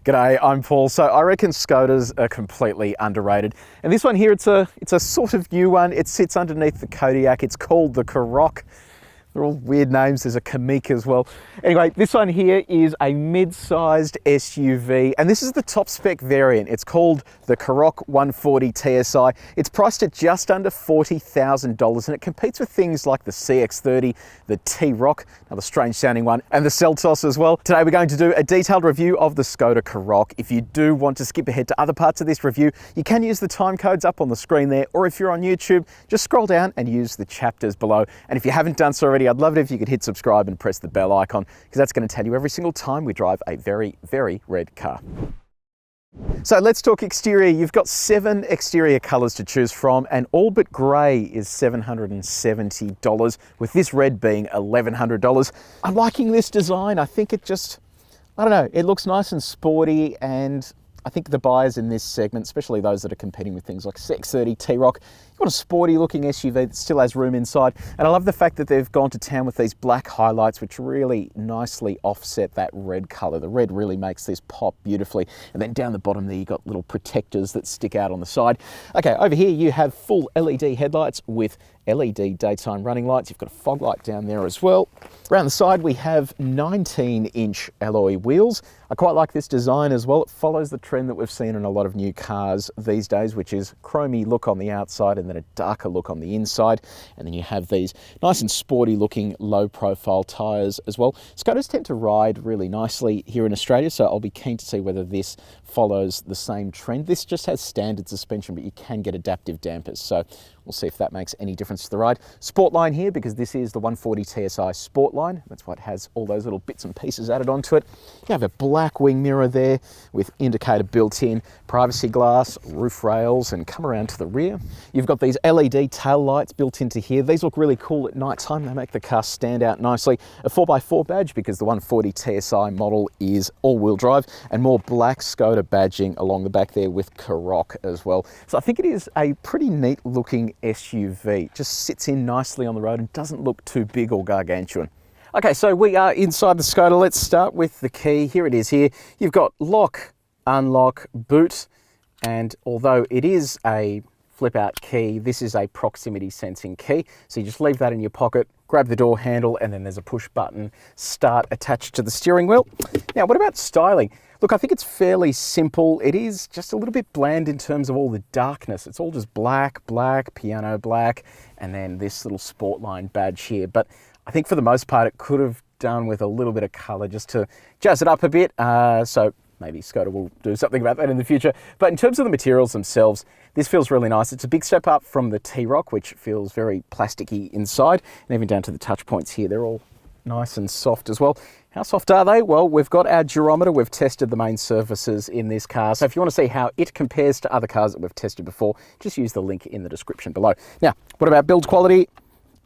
G'day, I'm Paul. So I reckon Skodas are completely underrated. And this one here, it's a sort of new one. It sits underneath the Kodiaq. It's called the Karoq. They're all weird names. There's a Karoq as well. Anyway, this one here is a mid-sized SUV, and this is the top spec variant. It's called the Karoq 140 TSI. It's priced at just under $40,000, and it competes with things like the CX-30, the T-Roc, another strange sounding one, and the Seltos as well. Today we're going to do a detailed review of the Skoda Karoq. If you do want to skip ahead to other parts of this review, you can use the time codes up on the screen there, or if you're on YouTube, just scroll down and use the chapters below. And if you haven't done so already, I'd love it if you could hit subscribe and press the bell icon, because that's going to tell you every single time we drive a very, very red car. So let's talk exterior. You've got 7 exterior colours to choose from, and all but grey is $770, with this red being $1,100. I'm liking this design. I think it just, I don't know, it looks nice and sporty, and I think the buyers in this segment, especially those that are competing with things like CX-30, T-Roc, you want a sporty looking SUV that still has room inside. And I love the fact that they've gone to town with these black highlights, which really nicely offset that red colour. The red really makes this pop beautifully. And then down the bottom there, you've got little protectors that stick out on the side. Okay, over here you have full LED headlights with LED daytime running lights. You've got a fog light down there as well. Around the side we have 19-inch alloy wheels. I quite like this design as well. It follows the trend that we've seen in a lot of new cars these days, which is chromey look on the outside and then a darker look on the inside. And then you have these nice and sporty looking low profile tyres as well. Skodas tend to ride really nicely here in Australia, so I'll be keen to see whether this follows the same trend. This just has standard suspension, but you can get adaptive dampers, so we'll see if that makes any difference to the ride. Sport line here, because this is the 140 TSI Sport line. That's why it has all those little bits and pieces added onto it. You have a black wing mirror there with indicator built in, privacy glass, roof rails, and come around to the rear. You've got these LED tail lights built into here. These look really cool at night time. They make the car stand out nicely. A 4x4 badge, because the 140 TSI model is all-wheel drive, and more black Skoda badging along the back there with Karoq as well. So I think it is a pretty neat looking SUV. Just sits in nicely on the road and doesn't look too big or gargantuan. Okay, so we are inside the Skoda. Let's start with the key. Here it is here. You've got lock, unlock, boot, and although it is a flip out key, this is a proximity sensing key. So you just leave that in your pocket, grab the door handle, and then there's a push button start attached to the steering wheel. Now, what about styling? Look, I think it's fairly simple. It is just a little bit bland in terms of all the darkness. It's all just black, black, piano black, and then this little sport line badge here. But I think for the most part, it could have done with a little bit of color just to jazz it up a bit. So maybe Skoda will do something about that in the future. But in terms of the materials themselves, this feels really nice. It's a big step up from the T-Roc, which feels very plasticky inside, and even down to the touch points here. They're all nice and soft as well. How soft are they? Well, we've got our durometer. We've tested the main surfaces in this car. So if you want to see how it compares to other cars that we've tested before, just use the link in the description below. Now, what about build quality?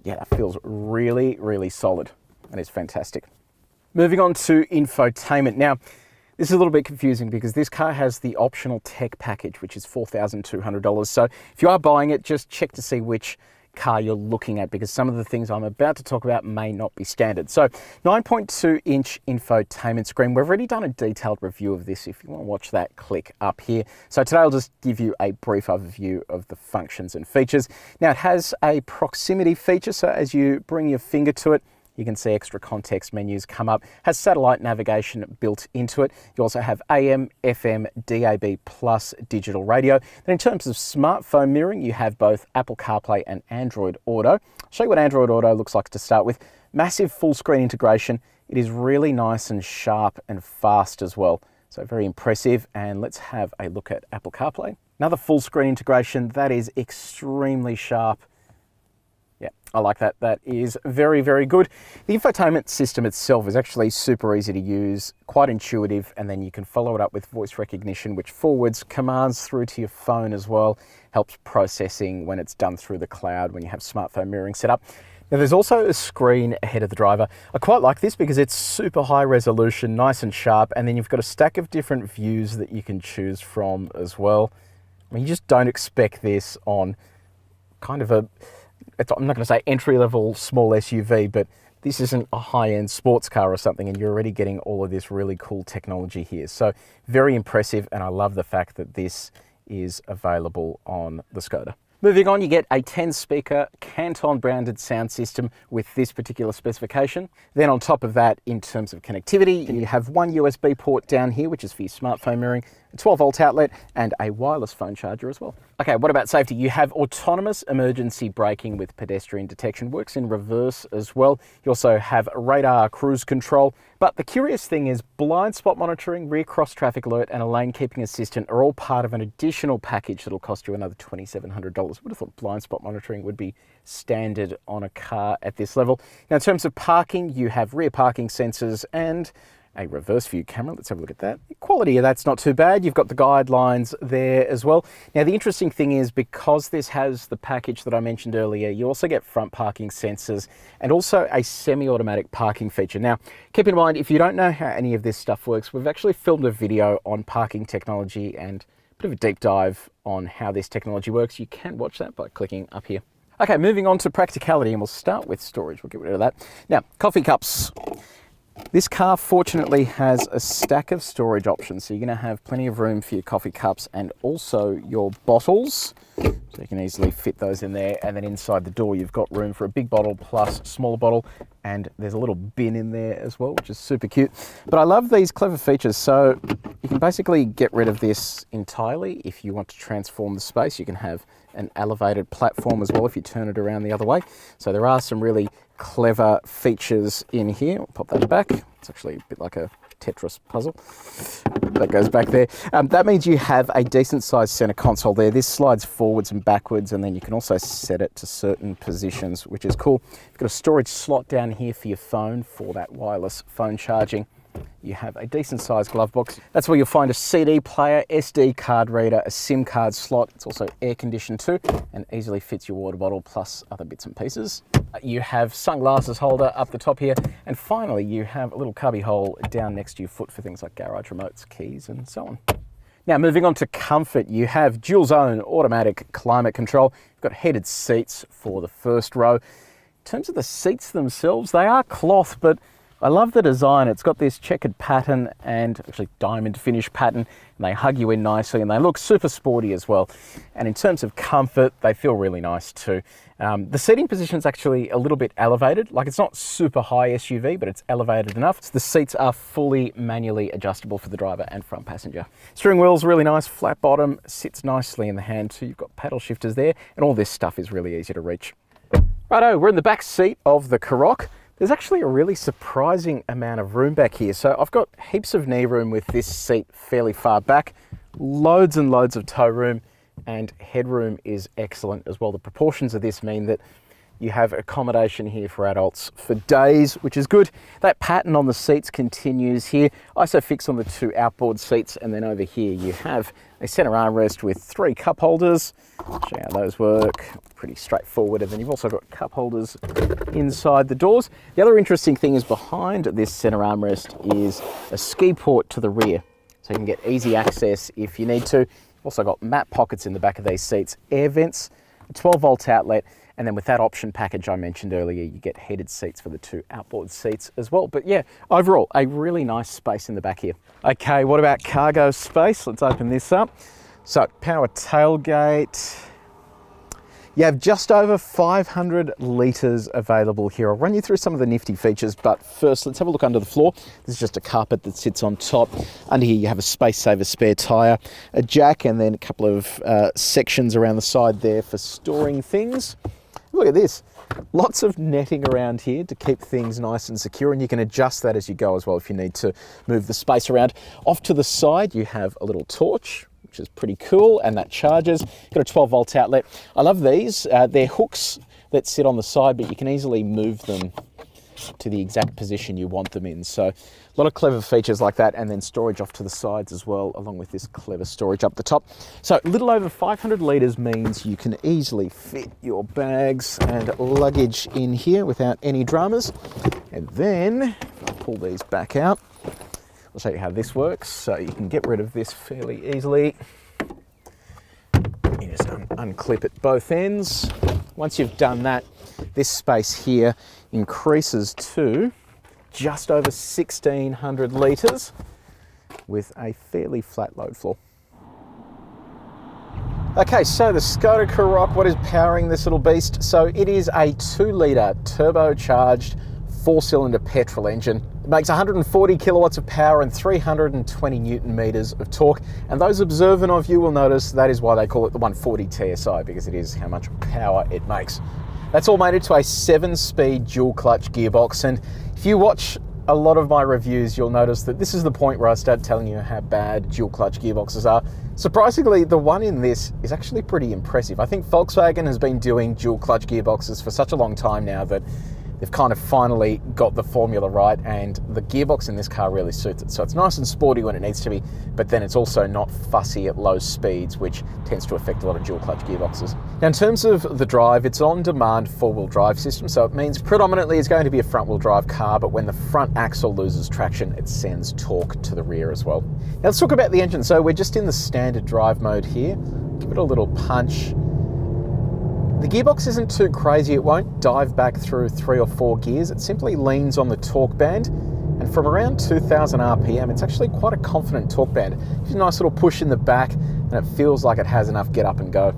Yeah, that feels really, really solid. That is fantastic. Moving on to infotainment. Now, this is a little bit confusing because this car has the optional tech package, which is $4,200. So if you are buying it, just check to see which car you're looking at, because some of the things I'm about to talk about may not be standard. So 9.2-inch infotainment screen. We've already done a detailed review of this. If you want to watch that, click up here. So today I'll just give you a brief overview of the functions and features. Now, it has a proximity feature, so as you bring your finger to it, you can see extra context menus come up. Has satellite navigation built into it. You also have AM, FM, DAB plus digital radio. Then in terms of smartphone mirroring, you have both Apple CarPlay and Android Auto. I'll show you what Android Auto looks like to start with. Massive full screen integration. It is really nice and sharp and fast as well. So very impressive. And let's have a look at Apple CarPlay. Another full screen integration that is extremely sharp. Yeah, I like that. That is very, very good. The infotainment system itself is actually super easy to use, quite intuitive, and then you can follow it up with voice recognition, which forwards commands through to your phone as well, helps processing when it's done through the cloud when you have smartphone mirroring set up. Now, there's also a screen ahead of the driver. I quite like this because it's super high resolution, nice and sharp, and then you've got a stack of different views that you can choose from as well. I mean, you just don't expect this on kind of a, I'm not going to say entry-level small SUV, but this isn't a high-end sports car or something, and you're already getting all of this really cool technology here. So very impressive, and I love the fact that this is available on the Skoda. Moving on, you get a 10-speaker Canton branded sound system with this particular specification. Then on top of that, in terms of connectivity, you have one USB port down here, which is for your smartphone mirroring, a 12-volt outlet, and a wireless phone charger as well. Okay, what about safety? You have autonomous emergency braking with pedestrian detection, works in reverse as well. You also have radar cruise control. But the curious thing is blind spot monitoring, rear cross traffic alert, and a lane keeping assistant are all part of an additional package that'll cost you another $2,700. I would have thought blind spot monitoring would be standard on a car at this level. Now, in terms of parking, you have rear parking sensors and a reverse view camera. Let's have a look at that. The quality of that's not too bad. You've got the guidelines there as well. Now, the interesting thing is because this has the package that I mentioned earlier, you also get front parking sensors and also a semi-automatic parking feature. Now, keep in mind, if you don't know how any of this stuff works, we've actually filmed a video on parking technology and a bit of a deep dive on how this technology works. You can watch that by clicking up here. Okay, moving on to practicality, and we'll start with storage. We'll get rid of that. Now, coffee cups. This car fortunately has a stack of storage options, so you're going to have plenty of room for your coffee cups and also your bottles, so you can easily fit those in there. And then inside the door you've got room for a big bottle plus smaller bottle, and there's a little bin in there as well, which is super cute. But I love these clever features. So you can basically get rid of this entirely if you want to transform the space. You can have an elevated platform as well if you turn it around the other way. So there are some really clever features in here. I'll pop that back. It's actually a bit like a Tetris puzzle. That goes back there. That means you have a decent sized center console there. This slides forwards and backwards, and then you can also set it to certain positions, which is cool. You've got a storage slot down here for your phone for that wireless phone charging. You have a decent sized glove box. That's where you'll find a CD player, SD card reader, a SIM card slot. It's also air conditioned too, and easily fits your water bottle plus other bits and pieces. You have sunglasses holder up the top here, and finally you have a little cubby hole down next to your foot for things like garage remotes, keys, and so on. Now, moving on to comfort, you have dual zone automatic climate control. You've got heated seats for the first row. In terms of the seats themselves, they are cloth, but I love the design. It's got this checkered pattern and actually diamond finish pattern, and they hug you in nicely and they look super sporty as well. And in terms of comfort, they feel really nice too. The seating position is actually a little bit elevated. Like, it's not super high SUV, but it's elevated enough. So the seats are fully manually adjustable for the driver and front passenger. Steering wheel's really nice, flat bottom, sits nicely in the hand too. You've got paddle shifters there, and all this stuff is really easy to reach. Righto, we're in the back seat of the Karoq. There's actually a really surprising amount of room back here. So I've got heaps of knee room with this seat fairly far back, loads and loads of toe room, and headroom is excellent as well. The proportions of this mean that you have accommodation here for adults for days, which is good. That pattern on the seats continues here. ISOFIX on the two outboard seats, and then over here you have a center armrest with 3 cup holders. Show you how those work. Pretty straightforward. And then you've also got cup holders inside the doors. The other interesting thing is behind this center armrest is a ski port to the rear, so you can get easy access if you need to. You've also got map pockets in the back of these seats, air vents, a 12-volt outlet, and then with that option package I mentioned earlier, you get heated seats for the 2 outboard seats as well. But yeah, overall, a really nice space in the back here. Okay, what about cargo space? Let's open this up. So, power tailgate. You have just over 500 litres available here. I'll run you through some of the nifty features, but first let's have a look under the floor. This is just a carpet that sits on top. Under here you have a space saver spare tyre, a jack, and then a couple of sections around the side there for storing things. Look at this. Lots of netting around here to keep things nice and secure, and you can adjust that as you go as well if you need to move the space around. Off to the side you have a little torch, which is pretty cool, and that charges. You've got a 12-volt outlet. I love these. They're hooks that sit on the side, but you can easily move them to the exact position you want them in. So a lot of clever features like that, and then storage off to the sides as well, along with this clever storage up the top. So a little over 500 litres means you can easily fit your bags and luggage in here without any dramas. And then, if I pull these back out, I'll show you how this works. So you can get rid of this fairly easily. You Just unclip at both ends. Once you've done that, this space here increases to just over 1,600 litres with a fairly flat load floor. Okay, so the Skoda Karoq, what is powering this little beast? So it is a 2-litre turbocharged 4-cylinder petrol engine. It makes 140 kilowatts of power and 320 Newton meters of torque. And those observant of you will notice that is why they call it the 140 TSI, because it is how much power it makes. That's all mated to a 7-speed dual clutch gearbox. And if you watch a lot of my reviews, you'll notice that this is the point where I start telling you how bad dual clutch gearboxes are. Surprisingly, the one in this is actually pretty impressive. I think Volkswagen has been doing dual clutch gearboxes for such a long time now that they've kind of finally got the formula right, and the gearbox in this car really suits it. So it's nice and sporty when it needs to be, but then it's also not fussy at low speeds, which tends to affect a lot of dual clutch gearboxes. Now, in terms of the drive, it's on-demand four-wheel drive system, so it means predominantly it's going to be a front-wheel drive car, but when the front axle loses traction, it sends torque to the rear as well. Now let's talk about the engine. So we're just in the standard drive mode here. Give it a little punch. The gearbox isn't too crazy. It won't dive back through 3 or 4 gears. It simply leans on the torque band, and from around 2000 RPM, it's actually quite a confident torque band. Just a nice little push in the back, and it feels like it has enough get up and go.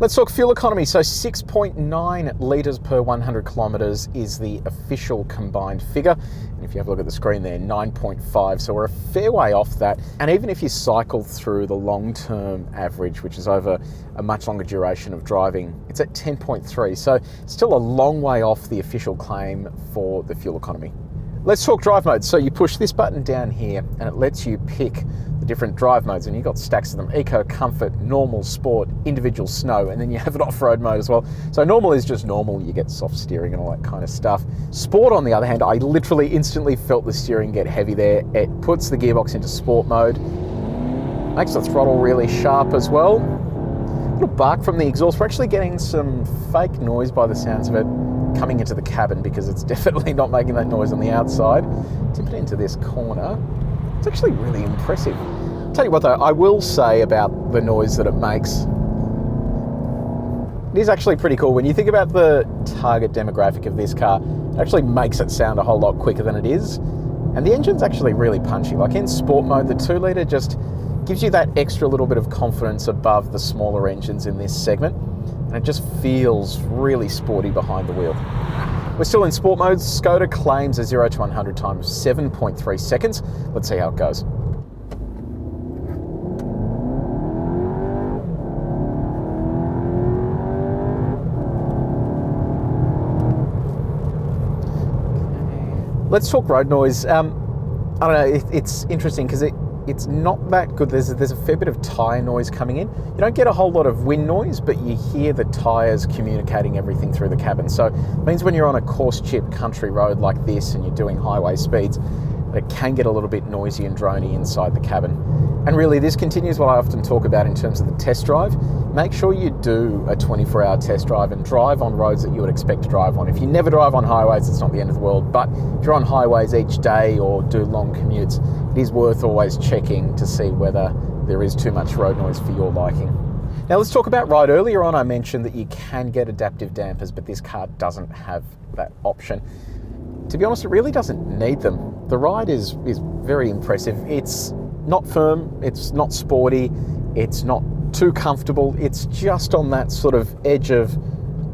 Let's talk fuel economy. So 6.9 litres per 100 kilometres is the official combined figure. And if you have a look at the screen there, 9.5. So we're a fair way off that. And even if you cycle through the long-term average, which is over a much longer duration of driving, it's at 10.3. So still a long way off the official claim for the fuel economy. Let's talk drive modes. So you push this button down here and it lets you pick the different drive modes, and you've got stacks of them: Eco, Comfort, Normal, Sport, Individual, Snow, and then you have an off-road mode as well. So Normal is just normal, you get soft steering and all that kind of stuff. Sport, on the other hand, I literally instantly felt the steering get heavy there. It puts the gearbox into Sport mode, makes the throttle really sharp as well. A little bark from the exhaust. We're actually getting some fake noise by the sounds of it coming into the cabin, because it's definitely not making that noise on the outside. Tip it into this corner. It's actually really impressive. Tell you what though, I will say about the noise that it makes. It is actually pretty cool. When you think about the target demographic of this car, it actually makes it sound a whole lot quicker than it is. And the engine's actually really punchy. Like in Sport mode, the 2-litre just gives you that extra little bit of confidence above the smaller engines in this segment. And it just feels really sporty behind the wheel. We're still in Sport mode. Skoda claims a 0 to 100 time of 7.3 seconds. Let's see how it goes. Let's talk road noise. I don't know, it's interesting because it's not that good. There's a fair bit of tyre noise coming in. You don't get a whole lot of wind noise, but you hear the tyres communicating everything through the cabin. So it means when you're on a coarse chip country road like this and you're doing highway speeds, it can get a little bit noisy and drony inside the cabin. And really, this continues what I often talk about in terms of the test drive. Make sure you do a 24-hour test drive and drive on roads that you would expect to drive on. If you never drive on highways, it's not the end of the world. But if you're on highways each day or do long commutes, it is worth always checking to see whether there is too much road noise for your liking. Now let's talk about ride. Earlier on I mentioned that you can get adaptive dampers, but this car doesn't have that option. To be honest, it really doesn't need them. The ride is very impressive. It's not firm, it's not sporty, it's not too comfortable. It's just on that sort of edge of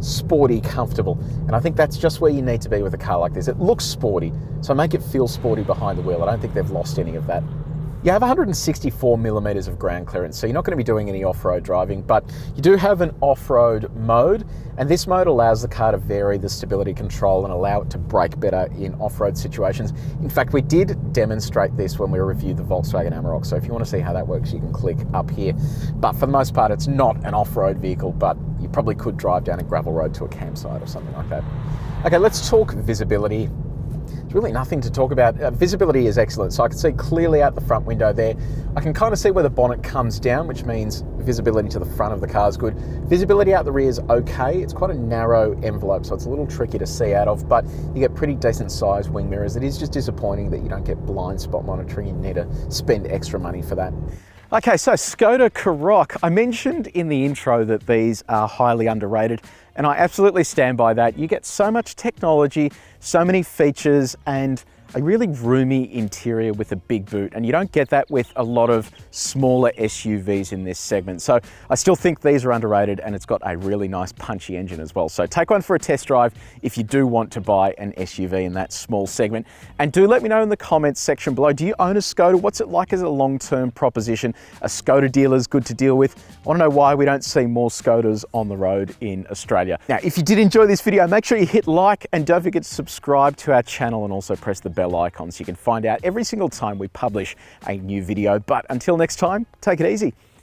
sporty comfortable. And I think that's just where you need to be with a car like this. It looks sporty, so make it feel sporty behind the wheel. I don't think they've lost any of that. You have 164 millimeters of ground clearance, so you're not going to be doing any off-road driving, but you do have an off-road mode, and this mode allows the car to vary the stability control and allow it to brake better in off-road situations. In fact, we did demonstrate this when we reviewed the Volkswagen Amarok, so if you want to see how that works, you can click up here. But for the most part, it's not an off-road vehicle, but you probably could drive down a gravel road to a campsite or something like that. Okay, let's talk visibility. There's really nothing to talk about. Visibility is excellent, so I can see clearly out the front window there. I can kind of see where the bonnet comes down, which means visibility to the front of the car is good. Visibility out the rear is okay. It's quite a narrow envelope, so it's a little tricky to see out of, but you get pretty decent sized wing mirrors. It is just disappointing that you don't get blind spot monitoring. You need to spend extra money for that. Okay, so Skoda Karoq. I mentioned in the intro that these are highly underrated, and I absolutely stand by that. You get so much technology, so many features, and a really roomy interior with a big boot, and you don't get that with a lot of smaller SUVs in this segment. So I still think these are underrated, and it's got a really nice punchy engine as well. So take one for a test drive if you do want to buy an SUV in that small segment. And do let me know in the comments section below, do you own a Skoda? What's it like as a long-term proposition? Are Skoda dealers good to deal with? I want to know why we don't see more Skodas on the road in Australia. Now, if you did enjoy this video, make sure you hit like and don't forget to subscribe to our channel and also press the bell icon so you can find out every single time we publish a new video. But until next time, take it easy.